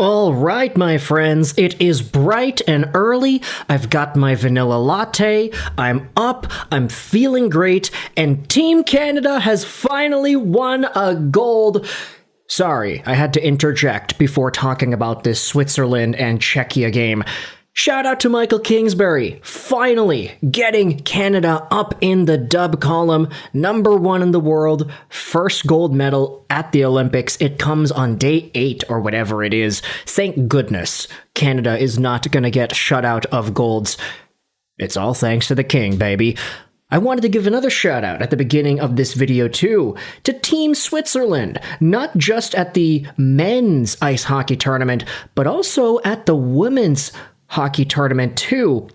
All right, my friends, it is bright and early. I've got my vanilla latte. I'm up. I'm feeling great. And Team Canada has finally won a gold. Sorry, I had to interject before talking about this Switzerland and Czechia game. Shout out to Michael Kingsbury, finally getting Canada up in the dub column, #1 in the world, first gold medal at the Olympics. It comes on day 8 or whatever it is. Thank goodness Canada is not going to get shut out of golds. It's all thanks to the king, baby. I wanted to give another shout out at the beginning of this video too, to Team Switzerland, not just at the men's ice hockey tournament, but also at the women's hockey tournament too.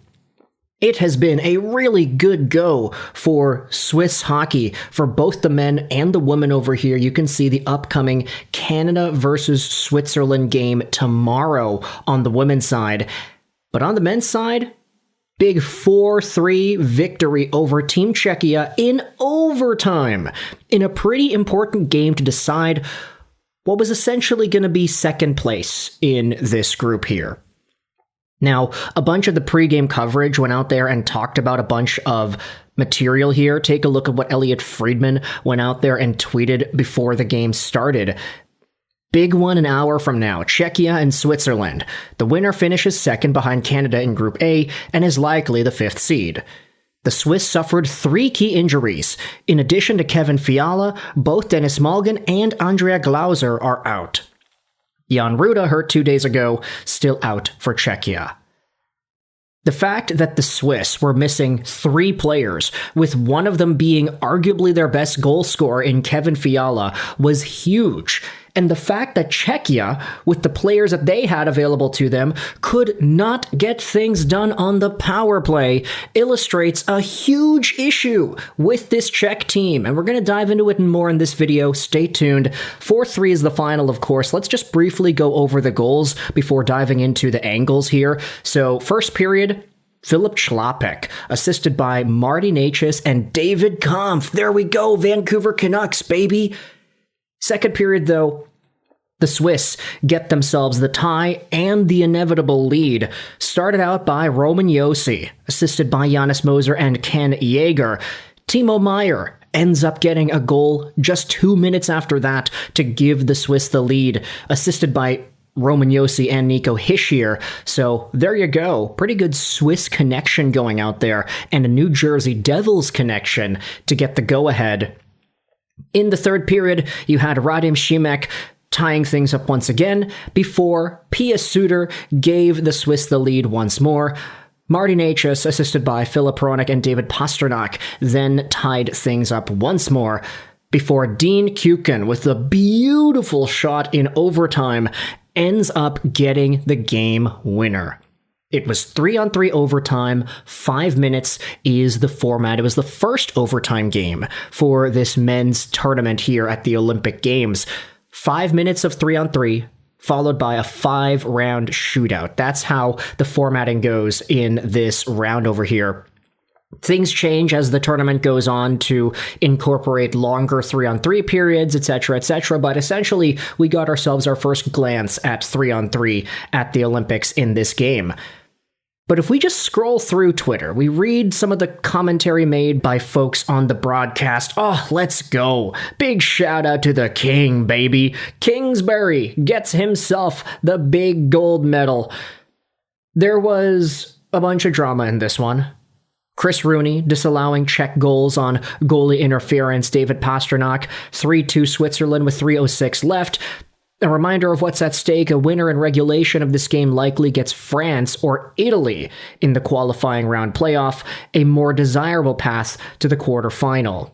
It has been a really good go for Swiss hockey, for both the men and the women over here. You can see the upcoming Canada versus Switzerland game tomorrow on the women's side. But on the men's side, big 4-3 victory over Team Czechia in overtime, in a pretty important game to decide what was essentially going to be second place in this group here. Now, a bunch of the pregame coverage went out there and talked about a bunch of material here. Take a look at what Elliot Friedman went out there and tweeted before the game started. Big one an hour from now, Czechia and Switzerland. The winner finishes second behind Canada in Group A and is likely the 5th seed. The Swiss suffered 3 key injuries. In addition to Kevin Fiala, both Dennis Malgin and Andrea Glauser are out. Jan Ruda, hurt 2 days ago, still out for Czechia. The fact that the Swiss were missing 3 players, with one of them being arguably their best goal scorer in Kevin Fiala, was huge. And the fact that Czechia, with the players that they had available to them, could not get things done on the power play illustrates a huge issue with this Czech team. And we're going to dive into it more in this video. Stay tuned. 4-3 is the final, of course. Let's just briefly go over the goals before diving into the angles here. So, first period, Filip Chlapik, assisted by Marty Necas and David Kampf. There we go, Vancouver Canucks, baby. Second period, though, the Swiss get themselves the tie and the inevitable lead. Started out by Roman Josi, assisted by Janis Moser and Ken Yeager. Timo Meier ends up getting a goal just 2 minutes after that to give the Swiss the lead, assisted by Roman Josi and Nico Hischier. So there you go. Pretty good Swiss connection going out there, and a New Jersey Devils connection to get the go-ahead. In the third period, you had Radim Simek tying things up once again before Pius Suter gave the Swiss the lead once more. Marty Necas, assisted by Filip and David Pastrnak, then tied things up once more before Dean Kukan, with a beautiful shot in overtime, ends up getting the game winner. It was 3-on-3 overtime. 5 minutes is the format. It was the first overtime game for this men's tournament here at the Olympic Games. 5 minutes of 3-on-3, followed by a 5-round shootout. That's how the formatting goes in this round over here. Things change as the tournament goes on to incorporate longer 3-on-3 periods, etc., but essentially we got ourselves our first glance at 3-on-3 at the Olympics in this game. But if we just scroll through Twitter, we read some of the commentary made by folks on the broadcast. Oh, let's go. Big shout out to the king, baby. Kingsbury gets himself the big gold medal. There was a bunch of drama in this one. Chris Rooney disallowing Czech goals on goalie interference. David Pastrnak, 3-2 Switzerland with 3:06 left. A reminder of what's at stake: a winner in regulation of this game likely gets France or Italy in the qualifying round playoff, a more desirable path to the quarterfinal.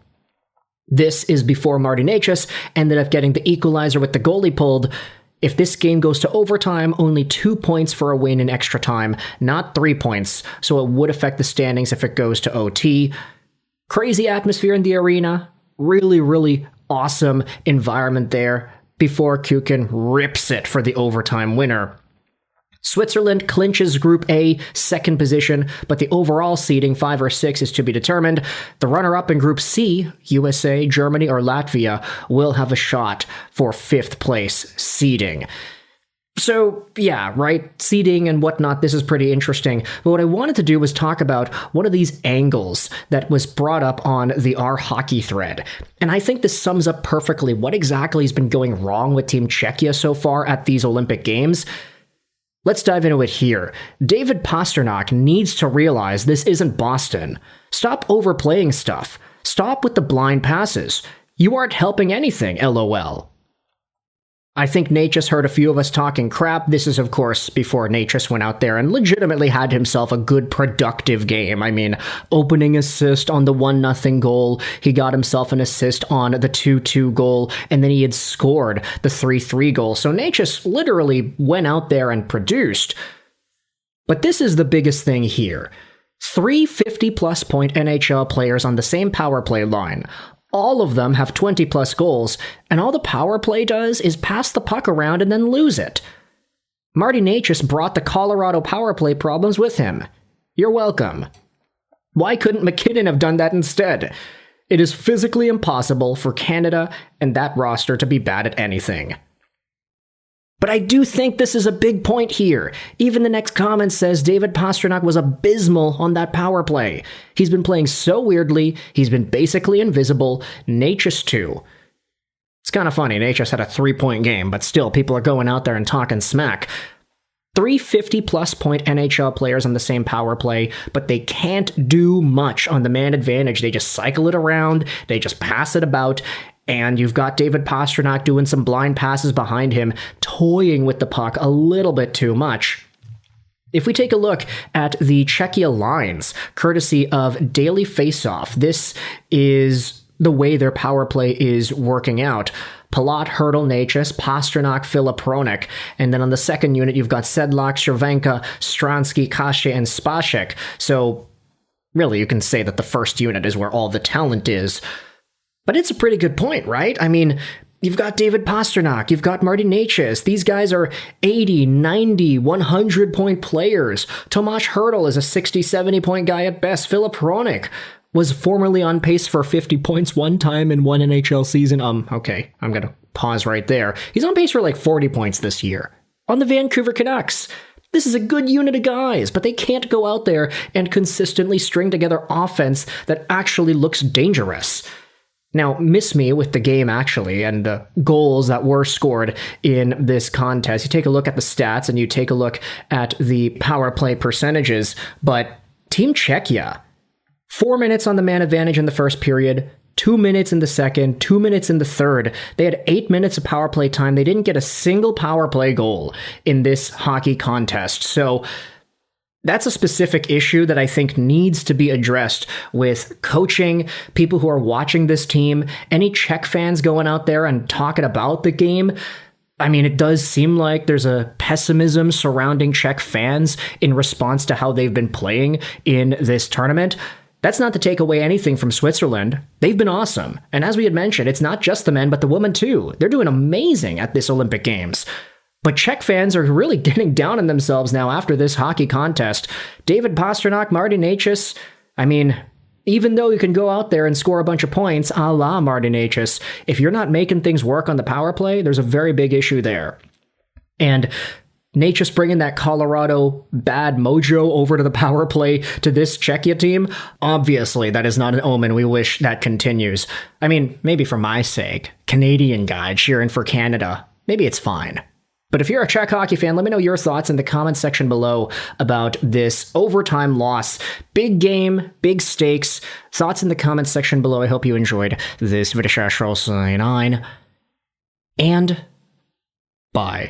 This is before Marty Necas ended up getting the equalizer with the goalie pulled. If this game goes to overtime, only 2 points for a win in extra time, not 3 points, so it would affect the standings if it goes to OT. Crazy atmosphere in the arena. Really awesome environment there before Kukan rips it for the overtime winner. Switzerland clinches Group A, second position, but the overall seeding, 5 or 6, is to be determined. The runner-up in Group C, USA, Germany, or Latvia, will have a shot for 5th place seeding. So, yeah, right, seeding and whatnot, this is pretty interesting. But what I wanted to do was talk about one of these angles that was brought up on the R Hockey thread. And I think this sums up perfectly what exactly has been going wrong with Team Czechia so far at these Olympic Games. Let's dive into it here. David Pastrnak needs to realize this isn't Boston. Stop overplaying stuff. Stop with the blind passes. You aren't helping anything, LOL. I think Necas heard a few of us talking crap. This is, of course, before Necas went out there and legitimately had himself a good, productive game. I mean, opening assist on the 1-0 goal. He got himself an assist on the 2-2 goal, and then he had scored the 3-3 goal. So Necas literally went out there and produced. But this is the biggest thing here. 3 50-plus point NHL players on the same power play line. All of them have 20-plus goals, and all the power play does is pass the puck around and then lose it. Marty Necas brought the Colorado power play problems with him. You're welcome. Why couldn't McKinnon have done that instead? It is physically impossible for Canada and that roster to be bad at anything. But I do think this is a big point here. Even the next comment says David Pastrnak was abysmal on that power play. He's been playing so weirdly, he's been basically invisible. Necas too. It's kind of funny, Necas had a 3-point game, but still people are going out there and talking smack. 3 50-plus point NHL players on the same power play, but they can't do much on the man advantage. They just cycle it around, they just pass it about. And you've got David Pastrnak doing some blind passes behind him, toying with the puck a little bit too much. If we take a look at the Czechia lines, courtesy of Daily Faceoff, this is the way their power play is working out. Palat, Hertl, Necas, Pastrnak, Filip, and then on the second unit, you've got Sedlak, Cervenka, Stransky, Kashe, and Spacek. So really, you can say that the first unit is where all the talent is. But it's a pretty good point, right? I mean, you've got David Pastrnak, you've got Marty Necas. These guys are 80, 90, 100-point players. Tomáš Hertl is a 60, 70-point guy at best. Filip was formerly on pace for 50 points one time in one NHL season. Okay, I'm going to pause right there. He's on pace for like 40 points this year on the Vancouver Canucks. This is a good unit of guys, but they can't go out there and consistently string together offense that actually looks dangerous. Now, miss me with the game, actually, and the goals that were scored in this contest. You take a look at the stats and you take a look at the power play percentages, but Team Czechia, 4 minutes on the man advantage in the first period, 2 minutes in the second, 2 minutes in the third. They had 8 minutes of power play time. They didn't get a single power play goal in this hockey contest. So that's a specific issue that I think needs to be addressed with coaching, people who are watching this team, any Czech fans going out there and talking about the game. I mean, it does seem like there's a pessimism surrounding Czech fans in response to how they've been playing in this tournament. That's not to take away anything from Switzerland. They've been awesome. And as we had mentioned, it's not just the men, but the women too. They're doing amazing at this Olympic Games. But Czech fans are really getting down on themselves now after this hockey contest. David Pastrnak, Marty Necas, I mean, even though you can go out there and score a bunch of points, a la Marty Necas, if you're not making things work on the power play, there's a very big issue there. And Necas bringing that Colorado bad mojo over to the power play to this Czechia team, obviously that is not an omen. We wish that continues. I mean, maybe for my sake, Canadian guy cheering for Canada, maybe it's fine. But if you're a Czech hockey fan, let me know your thoughts in the comment section below about this overtime loss. Big game, big stakes. Thoughts in the comment section below. I hope you enjoyed this video. And bye.